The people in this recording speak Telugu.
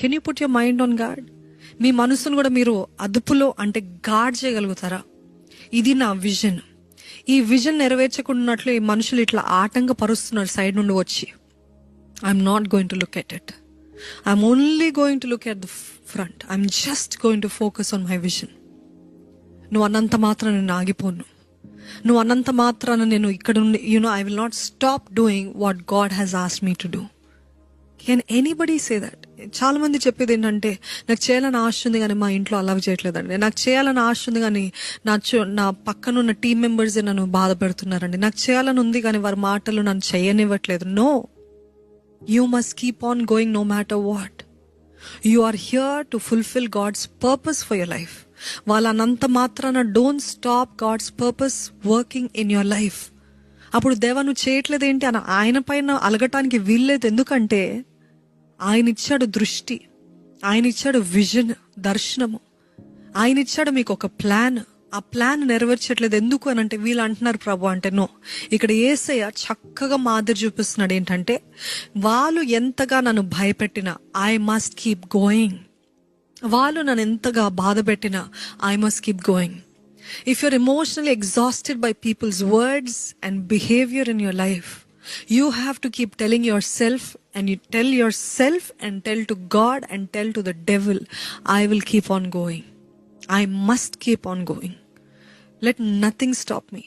Can you put your mind on God? మీ మనసును కూడా మీరు అదుపులో అంటే గాడ్ చేయగలుగుతారా? ఇది నా విజన్. ఈ విజన్ నెరవేర్చకున్నట్లు ఈ మనుషులు ఇట్లా ఆటంకపరుస్తున్నారు సైడ్ నుండి వచ్చి. I'm not going to look at it. I'm only going to look at the front. I'm just going to focus on my vision. నువ్వు అన్నంత మాత్రాన నేను ఆగిపోను. నువ్వు అన్నంత మాత్రాన నేను ఇక్కడ ఉండి I will not stop doing what God has asked me to do. Can anybody say that? చాలా మంది చెప్పేది ఏంటంటే, నాకు చేయాలని ఆశ ఉంది కానీ మా ఇంట్లో అలవ్ చేయట్లేదండి. నాకు చేయాలని ఆశ ఉంది కానీ నా పక్కనున్న టీం మెంబర్సే నన్ను బాధ పెడుతున్నారండి. నాకు చేయాలని ఉంది కానీ వారి మాటలు నన్ను చేయనివ్వట్లేదు. No, you must keep on going no matter what. You are here to fulfil God's purpose for your life. వాళ్ళనంత మాత్రాన don't stop God's purpose working in your life. అప్పుడు దేవా నువ్వు చేయట్లేదు ఏంటి అని ఆయన పైన అలగటానికి వీల్లేదు. ఎందుకంటే ఆయన ఇచ్చాడు దృష్టి, ఆయన ఇచ్చాడు విజన్, దర్శనము. ఆయన ఇచ్చాడు మీకు ఒక ప్లాన్. ఆ ప్లాన్ నెరవేర్చట్లేదు ఎందుకు అని అంటే వీళ్ళు అంటున్నారు ప్రభు అంటే నో. ఇక్కడ యేసయ్య చక్కగా మాదిరి చూపిస్తున్నాడు ఏంటంటే, వాళ్ళు ఎంతగా నన్ను భయపెట్టినా ఐ మస్ట్ కీప్ గోయింగ్. వాళ్ళు నన్ను ఎంతగా బాధ పెట్టినా I must keep going. If you're emotionally exhausted by people's words and behavior in your life, you have to keep telling yourself, and you tell yourself and tell to God and tell to the devil, I will keep on going. I must keep on going. Let nothing stop me.